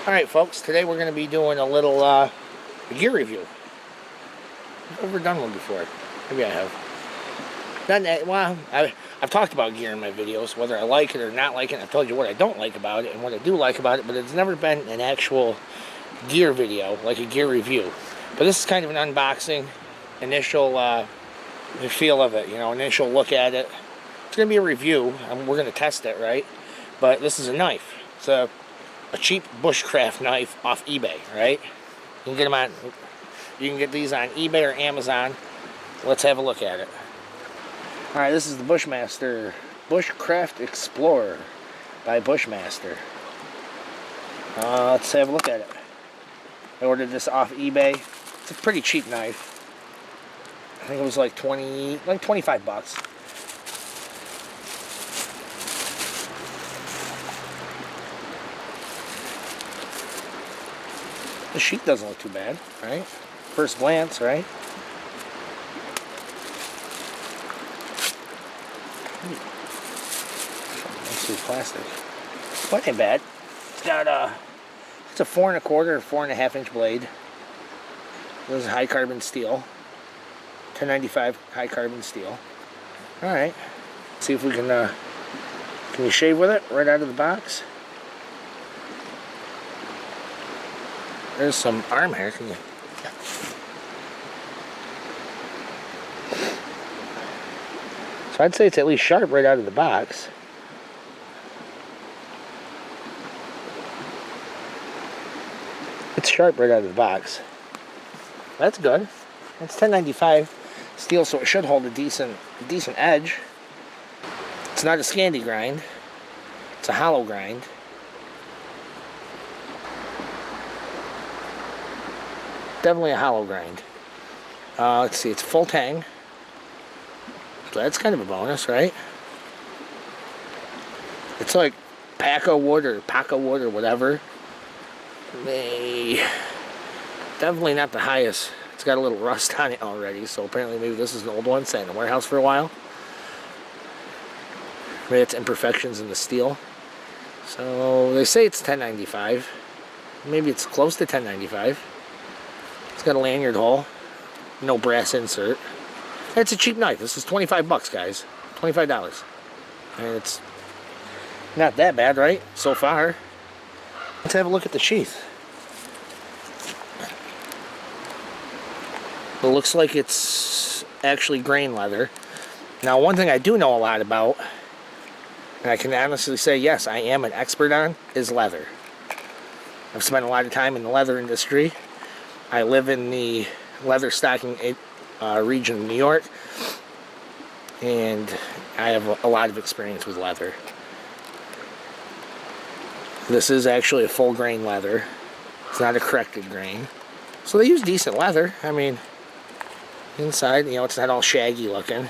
Alright folks, today we're going to be doing a little gear review. I've never done one before. Maybe I have. Done that, well, I've talked about gear in my videos, whether I like it or not like it. I've told you what I don't like about it and what I do like about it, but it's never been an actual gear video, like a gear review. But this is kind of an unboxing, initial feel of it, you know, initial look at it. It's going to be a review, and we're going to test it, right? But this is a knife. It's a cheap bushcraft knife off eBay, right? You can get them on, you can get these on eBay or Amazon. Let's have a look at it. Alright, this is the Bushmaster Bushcraft Explorer by Bushmaster. Let's have a look at it. I ordered this off eBay. It's a pretty cheap knife. I think it was like 25 bucks. The sheet doesn't look too bad, right? First glance, right? Let's see, plastic. Well, ain't bad. It's got it's a 4 1/4 or 4.5 inch blade. This is high carbon steel. 1095 high carbon steel. All right. See if we can we shave with it right out of the box? There's some arm hair. Can you? So I'd say it's at least sharp right out of the box. It's sharp right out of the box. That's good. It's 1095 steel, so it should hold a decent edge. It's not a Scandi grind. It's a hollow grind. Definitely a hollow grind. Let's see, it's full tang. So that's kind of a bonus, right? It's like Paco wood or Paco wood or whatever. Definitely not the highest. It's got a little rust on it already, so apparently maybe this is an old one, sat in the warehouse for a while. Maybe it's imperfections in the steel. So they say it's 1095. Maybe it's close to 1095. It's got a lanyard hole, no brass insert. It's a cheap knife. This is 25 bucks, guys. $25. And it's not that bad, right? So far. Let's have a look at the sheath. It looks like it's actually grain leather. Now, one thing I do know a lot about, and I can honestly say, yes, I am an expert on, is leather. I've spent a lot of time in the leather industry. I live in the leather stocking region of New York, and I have a lot of experience with leather. This is actually a full grain leather. It's not a corrected grain. So they use decent leather. I mean, inside, you know, it's not all shaggy looking.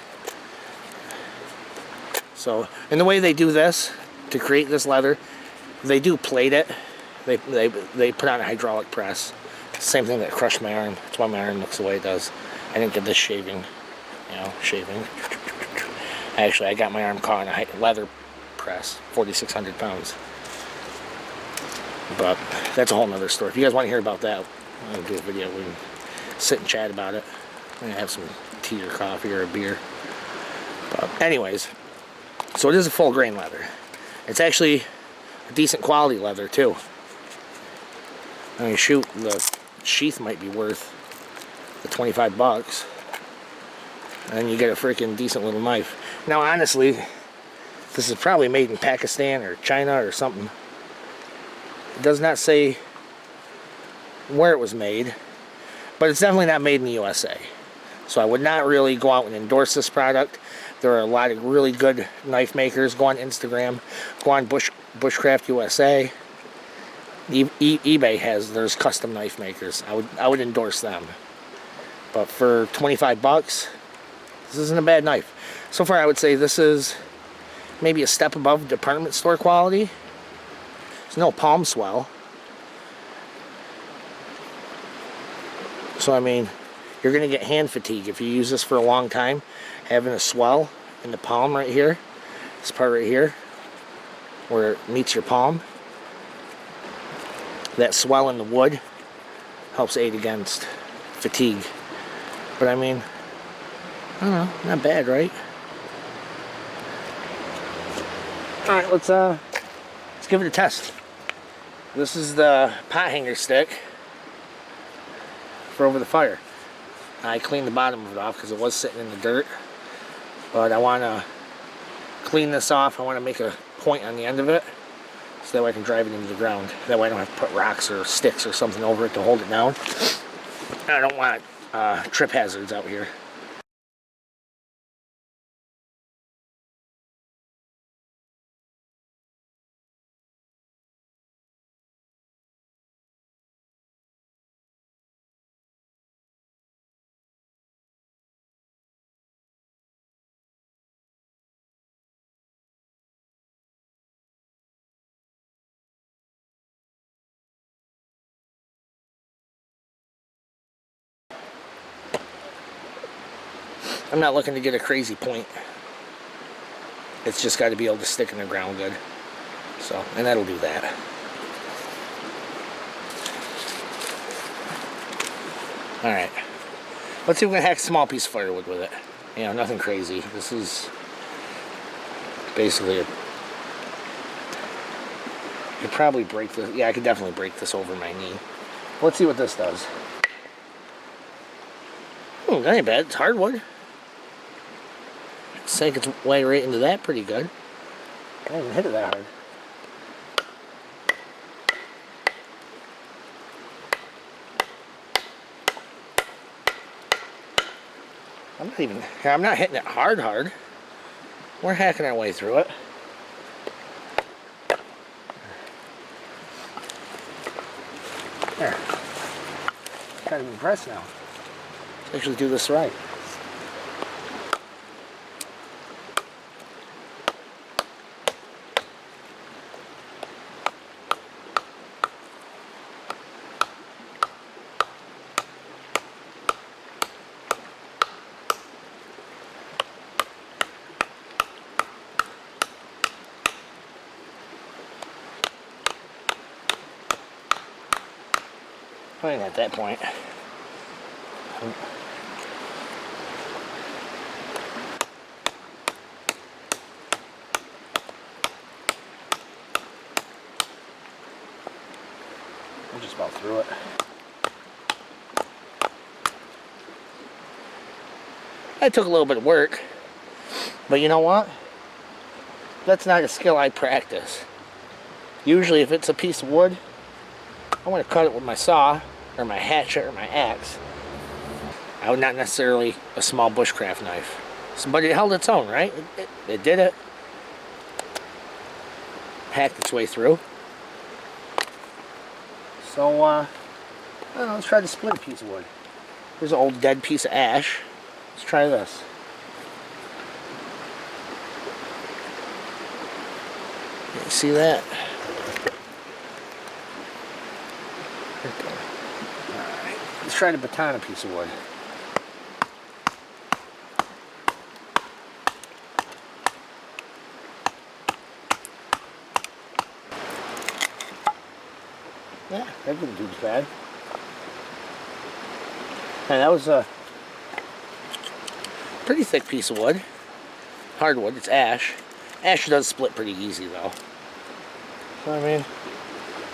So, and the way they do this, to create this leather, they do plate it. They put on a hydraulic press. Same thing that crushed my arm. That's why my arm looks the way it does. I didn't get this shaving, shaving. Actually, I got my arm caught in a leather press, 4,600 pounds. But that's a whole nother story. If you guys want to hear about that, I'm going to do a video. We can sit and chat about it. I'm going to have some tea or coffee or a beer. But anyways, so it is a full grain leather. It's actually a decent quality leather too. I mean, shoot, the sheath might be worth the 25 bucks. And you get a freaking decent little knife. Now, honestly, this is probably made in Pakistan or China or something. It does not say where it was made, but it's definitely not made in the USA. So I would not really go out and endorse this product. There are a lot of really good knife makers. Go on Instagram, go on Bushcraft USA. eBay there's custom knife makers. I would endorse them. But for 25 bucks, this isn't a bad knife. So far, I would say this is maybe a step above department store quality. There's no palm swell. So I mean, you're gonna get hand fatigue if you use this for a long time. Having a swell in the palm right here, this part right here, where it meets your palm. that swell in the wood helps aid against fatigue. But I mean, I don't know, not bad, right? All right, let's give it a test. This is the pot hanger stick for over the fire. I cleaned the bottom of it off because it was sitting in the dirt, but I want to clean this off. I want to make a point on the end of it so that way I can drive it into the ground. That way I don't have to put rocks or sticks or something over it to hold it down. I don't want trip hazards out here. I'm not looking to get a crazy point. It's just got to be able to stick in the ground good. So, and that'll do that. Alright. Let's see if we can hack a small piece of firewood with it. You know, nothing crazy. This is basically a... I could probably break this. Yeah, I could definitely break this over my knee. Let's see what this does. Oh, that ain't bad. It's hardwood. Sank its way right into that pretty good. I didn't even hit it that hard. I'm not hitting it hard. We're hacking our way through it. There. Kind of impressed now. Let's actually do this right. Playing at that point. I'm just about through it. That took a little bit of work, but you know what? That's not a skill I practice. Usually if it's a piece of wood, I want to cut it with my saw, or my hatchet, or my axe. I would not necessarily a small bushcraft knife. But it held its own, right? It did it. Hacked its way through. So, I don't know, let's try to split a piece of wood. Here's an old dead piece of ash. Let's try this. You see that? Alright, let's try to baton a piece of wood. Yeah, that didn't do as bad. And that was a pretty thick piece of wood. Hardwood, it's ash. Ash does split pretty easy though. So, I mean,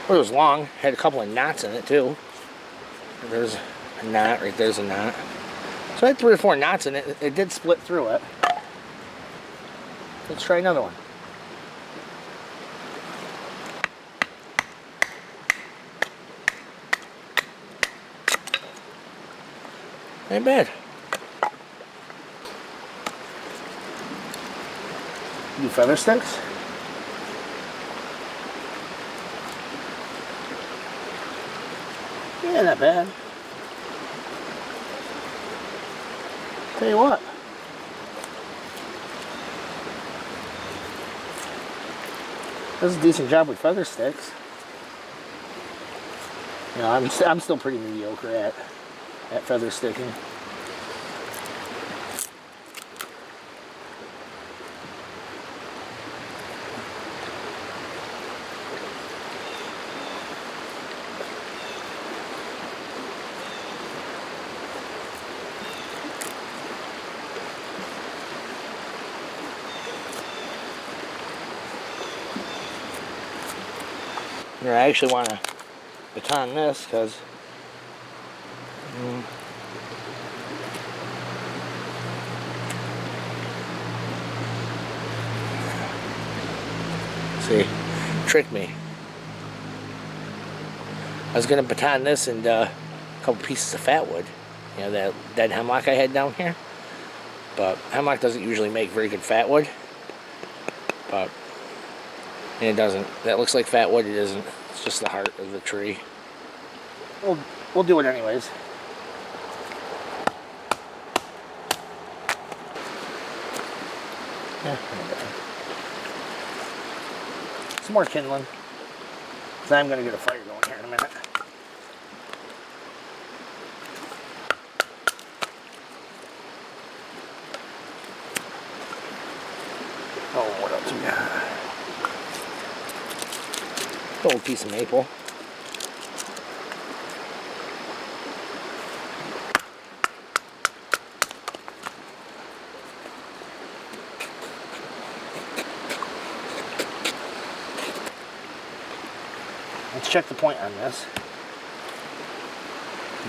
it was long, had a couple of knots in it too. There's a knot, right there's a knot. So I had 3 or 4 knots in it. It did split through it. Let's try another one. Ain't bad. Do feather sticks? Yeah, not bad. Tell you what. Does a decent job with feather sticks. You know, I'm still pretty mediocre at feather sticking. I actually want to baton this because see, tricked me. I was gonna baton this and a couple pieces of fat wood, you know, that dead hemlock I had down here. But hemlock doesn't usually make very good fat wood. But and it doesn't. That looks like fat wood. It isn't. It's just the heart of the tree. We'll do it anyways. Yeah. Some more kindling. So I'm gonna get a fire going here in a minute. Oh, what else we got? Old piece of maple. Let's check the point on this.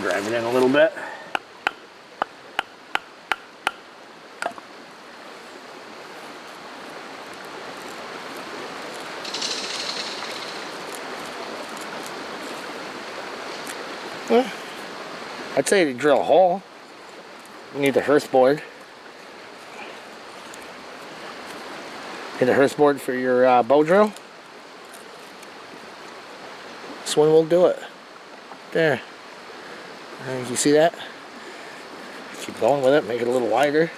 Drive it in a little bit. Well, I'd say to drill a hole. You need the hearth board. Get a hearth board for your bow drill. This one will do it. There. You see that? Keep going with it. Make it a little wider.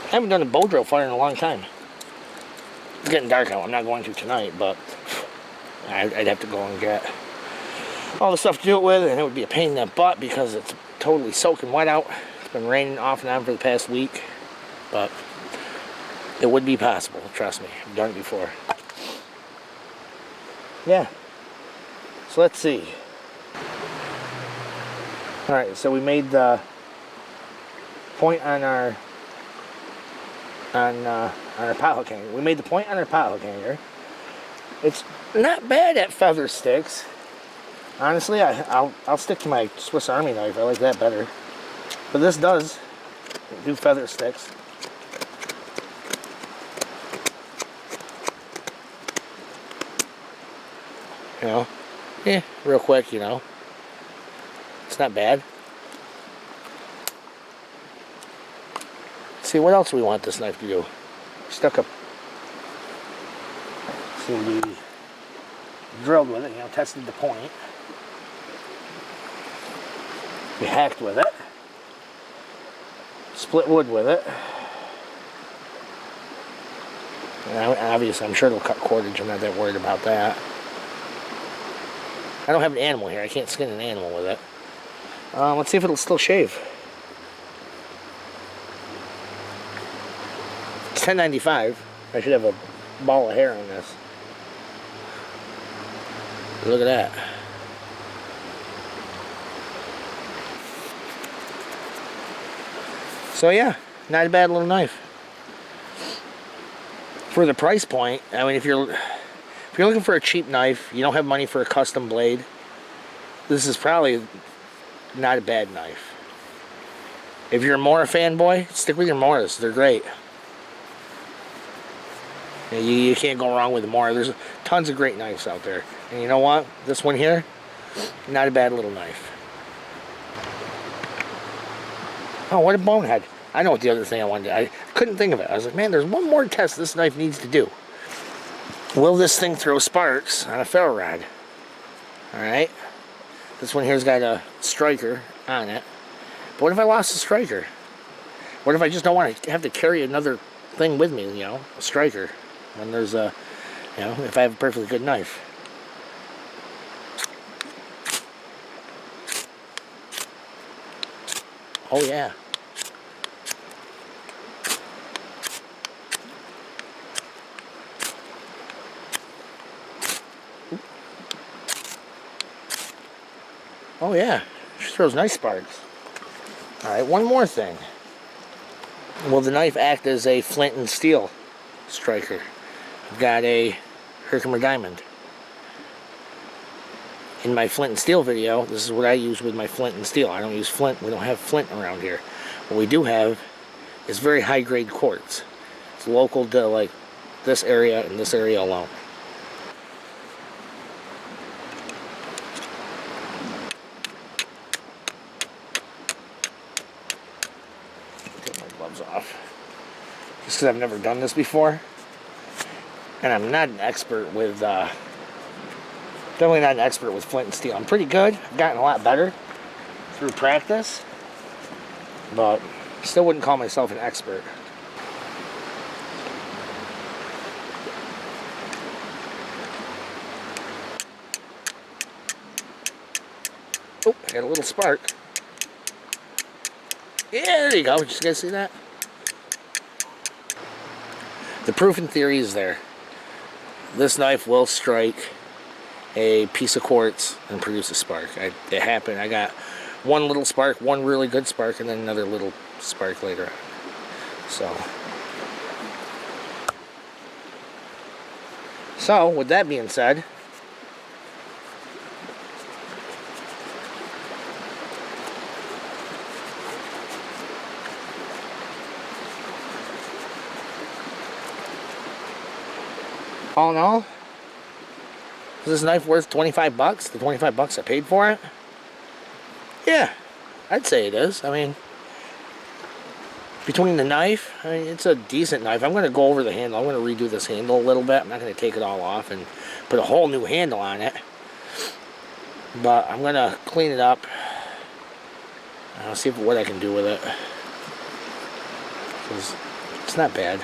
I haven't done a bow drill fire in a long time. It's getting dark out. I'm not going to tonight, but I'd have to go and get all the stuff to do it with, and it would be a pain in the butt because it's totally soaking wet out. It's been raining off and on for the past week, but it would be possible. Trust me, I've done it before. Yeah. So let's see. All right, so we made the point on our pothook hanger. We made the point on our pothook hanger. It's not bad at feather sticks. Honestly, I'll stick to my Swiss Army knife. I like that better. But this does do feather sticks. You know, yeah, real quick, you know. It's not bad. See, what else do we want this knife to do? Stuck up. See, we drilled with it, you know, tested the point. We hacked with it. Split wood with it. And obviously, I'm sure it'll cut cordage. I'm not that worried about that. I don't have an animal here. I can't skin an animal with it. Let's see if it'll still shave. It's $10.95. I should have a ball of hair on this. Look at that. So yeah, not a bad little knife. For the price point, I mean, if you're looking for a cheap knife, you don't have money for a custom blade, this is probably not a bad knife. If you're a Mora fanboy, stick with your Moras. They're great. You can't go wrong with the Mora. There's tons of great knives out there. And you know what? This one here, not a bad little knife. Oh, what a bonehead. I know what the other thing I wanted to do. I couldn't think of it. I was like, man, there's one more test this knife needs to do. Will this thing throw sparks on a ferro rod? Alright. This one here's got a striker on it. But what if I lost the striker? What if I just don't want to have to carry another thing with me, you know, a striker? When there's a, you know, if I have a perfectly good knife. Oh yeah. Oh yeah, she throws nice sparks. Alright, one more thing. Will the knife act as a flint and steel striker? I've got a Herkimer Diamond. In my flint and steel video, this is what I use with my flint and steel. I don't use flint. We don't have flint around here. What we do have is very high grade quartz. It's local to like this area and this area alone. Take my gloves off. Just because I've never done this before. And I'm not an expert with, definitely not an expert with flint and steel. I'm pretty good. I've gotten a lot better through practice. But still wouldn't call myself an expert. Oh, had a little spark. Yeah, there you go. Did you guys see that? The proof in theory is there. This knife will strike a piece of quartz and produce a spark. It happened. I got one little spark, one really good spark, and then another little spark later on. So with that being said, all in all, is this knife worth 25 bucks? The 25 bucks I paid for it? Yeah, I'd say it is. I mean, between the knife, I mean, it's a decent knife. I'm going to go over the handle. I'm going to redo this handle a little bit. I'm not going to take it all off and put a whole new handle on it. But I'm going to clean it up. I'll see what I can do with it. 'Cause it's not bad.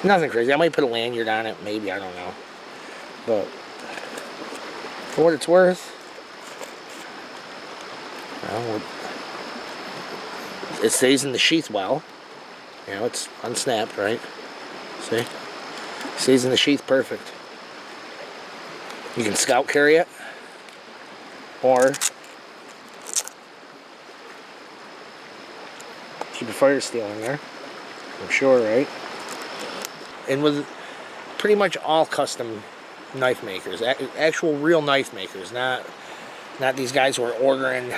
Nothing crazy. I might put a lanyard on it, maybe, I don't know. But for what it's worth, well, it stays in the sheath well. You know, it's unsnapped, right? See? Stays in the sheath perfect. You can scout carry it, or keep a fire steel in there, I'm sure, right? And with pretty much all custom knife makers, actual real knife makers, not these guys who are ordering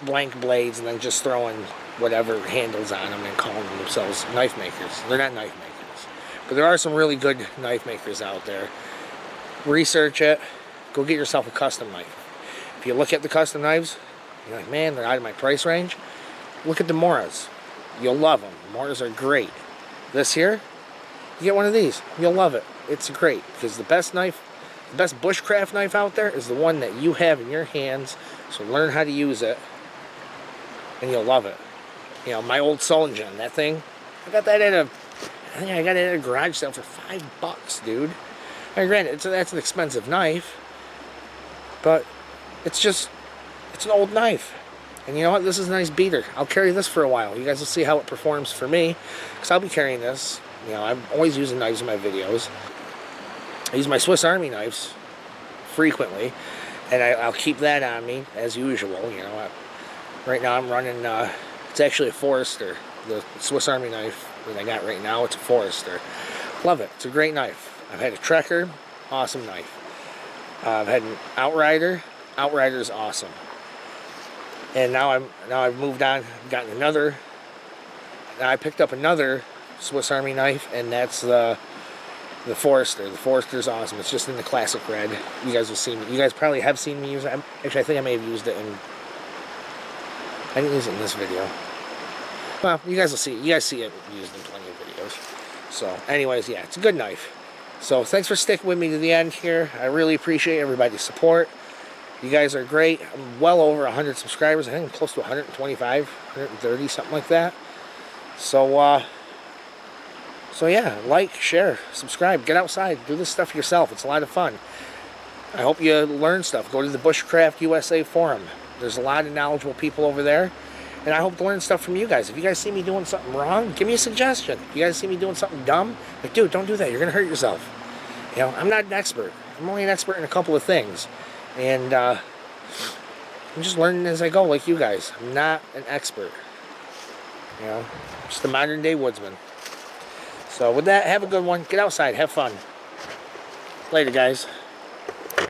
blank blades and then just throwing whatever handles on them and calling themselves knife makers. They're not knife makers, but there are some really good knife makers out there. Research it. Go get yourself a custom knife. If you look at the custom knives, you're like, man, they're out of my price range. Look at the Moras. You'll love them. Moras are great. This here, you get one of these. You'll love it. It's great because the best knife, the best bushcraft knife out there is the one that you have in your hands. So learn how to use it, and you'll love it. You know, my old Solingen, that thing, I got that I think I got it at a garage sale for $5, dude. I mean, granted, that's an expensive knife, but it's an old knife. And you know what? This is a nice beater. I'll carry this for a while. You guys will see how it performs for me, because I'll be carrying this. You know, I'm always using knives in my videos. I use my Swiss Army knives frequently, and I'll keep that on me as usual. You know, right now I'm running. It's actually a Forester, the Swiss Army knife that I got right now. It's a Forester. Love it. It's a great knife. I've had a Trekker, awesome knife. I've had an Outrider. Outrider's awesome. And now I've moved on. I've gotten another. Now I picked up another Swiss Army knife, and that's the Forester. The Forester's awesome. It's just in the classic red. You guys will see me. You guys probably have seen me use it. Actually, I think I may have used it in. I didn't use it in this video. Well, you guys will see. You guys see it used in plenty of videos. So, anyways, yeah, it's a good knife. So, thanks for sticking with me to the end here. I really appreciate everybody's support. You guys are great. I'm well over 100 subscribers. I think I'm close to 125, 130, something like that. So yeah, like, share, subscribe, get outside, do this stuff yourself. It's a lot of fun. I hope you learn stuff. Go to the Bushcraft USA forum. There's a lot of knowledgeable people over there, and I hope to learn stuff from you guys. If you guys see me doing something wrong, give me a suggestion. If you guys see me doing something dumb, like, dude, don't do that. You're going to hurt yourself. You know, I'm not an expert. I'm only an expert in a couple of things. And I'm just learning as I go, like you guys. I'm not an expert. You know, just a modern day woodsman. So with that, have a good one. Get outside, have fun. Later, guys.